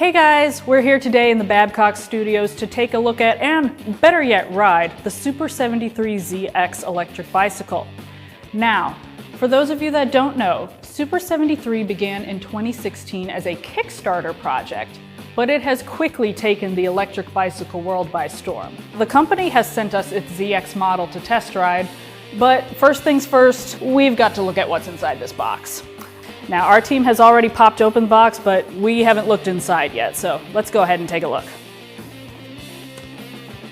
Hey guys, we're here today in the Babcock Studios to take a look at, and better yet ride, the SUPER73-ZX electric bicycle. Now, for those of you that don't know, SUPER73 began in 2016 as a Kickstarter project, but it has quickly taken the electric bicycle world by storm. The company has sent us its ZX model to test ride, but first things first, we've got to look at what's inside this box. Now, our team has already popped open the box, but we haven't looked inside yet, so let's go ahead and take a look.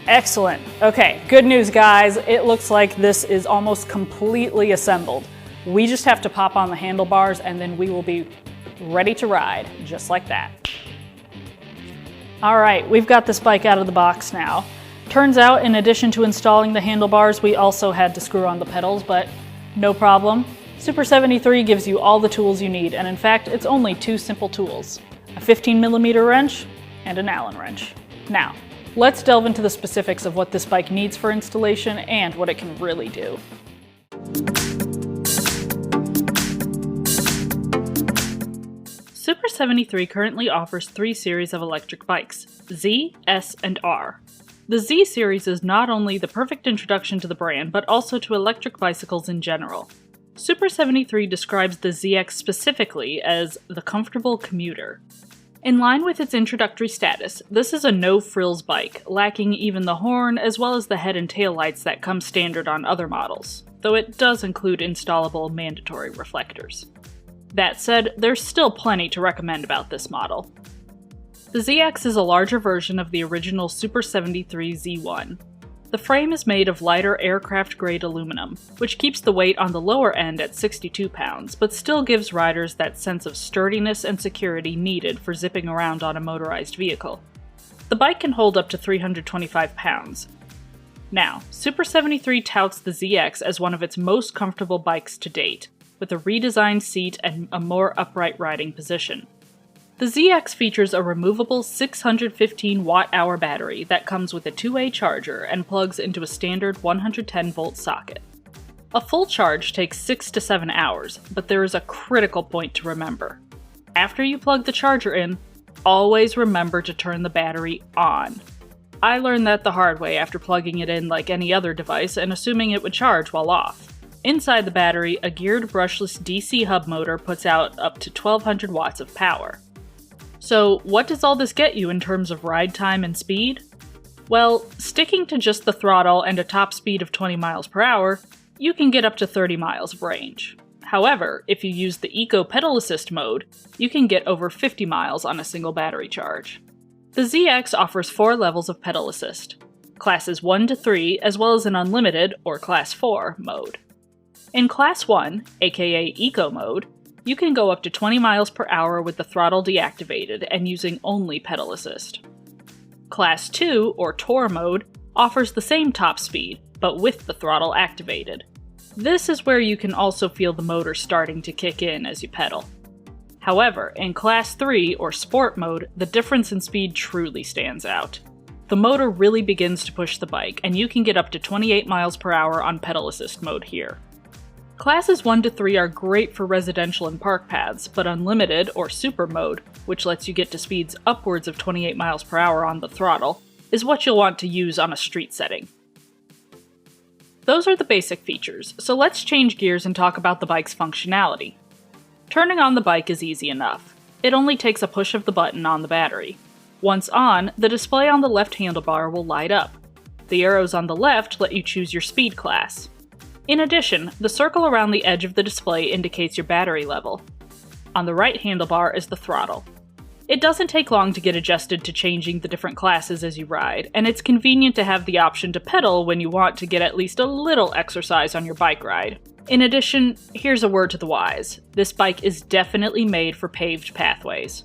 Excellent. Okay, good news, guys. It looks like this is almost completely assembled. We just have to pop on the handlebars and then we will be ready to ride, just like that. All right, we've got this bike out of the box now. Turns out, in addition to installing the handlebars, we also had to screw on the pedals, but no problem. SUPER73 gives you all the tools you need, and in fact, it's only two simple tools: a 15mm wrench and an Allen wrench. Now, let's delve into the specifics of what this bike needs for installation and what it can really do. SUPER73 currently offers three series of electric bikes: Z, S, and R. The Z series is not only the perfect introduction to the brand, but also to electric bicycles in general. SUPER73 describes the ZX specifically as the comfortable commuter. In line with its introductory status, this is a no-frills bike, lacking even the horn as well as the head and tail lights that come standard on other models, though it does include installable mandatory reflectors. That said, there's still plenty to recommend about this model. The ZX is a larger version of the original SUPER73 Z1. The frame is made of lighter aircraft-grade aluminum, which keeps the weight on the lower end at 62 pounds, but still gives riders that sense of sturdiness and security needed for zipping around on a motorized vehicle. The bike can hold up to 325 pounds. Now, SUPER73 touts the ZX as one of its most comfortable bikes to date, with a redesigned seat and a more upright riding position. The ZX features a removable 615 watt-hour battery that comes with a 2-way charger and plugs into a standard 110-volt socket. A full charge takes 6 to 7 hours, but there is a critical point to remember. After you plug the charger in, always remember to turn the battery on. I learned that the hard way after plugging it in like any other device and assuming it would charge while off. Inside the battery, a geared brushless DC hub motor puts out up to 1200 watts of power. So what does all this get you in terms of ride time and speed? Well, sticking to just the throttle and a top speed of 20 miles per hour, you can get up to 30 miles of range. However, if you use the Eco Pedal Assist mode, you can get over 50 miles on a single battery charge. The ZX offers 4 levels of pedal assist: classes 1 to 3, as well as an unlimited, or class 4, mode. In class 1, aka Eco mode, you can go up to 20 miles per hour with the throttle deactivated and using only pedal assist. Class 2, or Tour mode, offers the same top speed, but with the throttle activated. This is where you can also feel the motor starting to kick in as you pedal. However, in Class 3, or Sport mode, the difference in speed truly stands out. The motor really begins to push the bike, and you can get up to 28 miles per hour on pedal assist mode here. Classes 1 to 3 are great for residential and park paths, but Unlimited, or Super mode, which lets you get to speeds upwards of 28 miles per hour on the throttle, is what you'll want to use on a street setting. Those are the basic features, so let's change gears and talk about the bike's functionality. Turning on the bike is easy enough. It only takes a push of the button on the battery. Once on, the display on the left handlebar will light up. The arrows on the left let you choose your speed class. In addition, the circle around the edge of the display indicates your battery level. On the right handlebar is the throttle. It doesn't take long to get adjusted to changing the different classes as you ride, and it's convenient to have the option to pedal when you want to get at least a little exercise on your bike ride. In addition, here's a word to the wise: this bike is definitely made for paved pathways.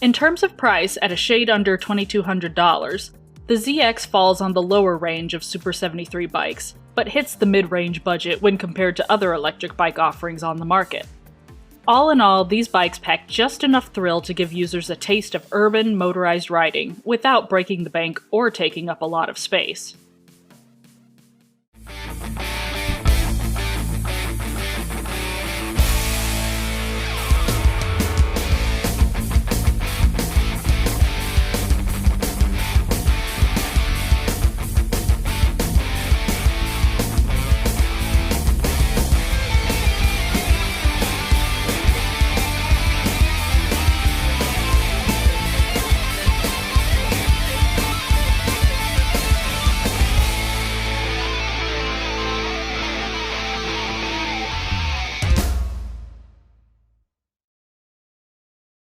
In terms of price, at a shade under $2,200, the ZX falls on the lower range of SUPER73 bikes, but hits the mid-range budget when compared to other electric bike offerings on the market. All in all, these bikes pack just enough thrill to give users a taste of urban, motorized riding without breaking the bank or taking up a lot of space.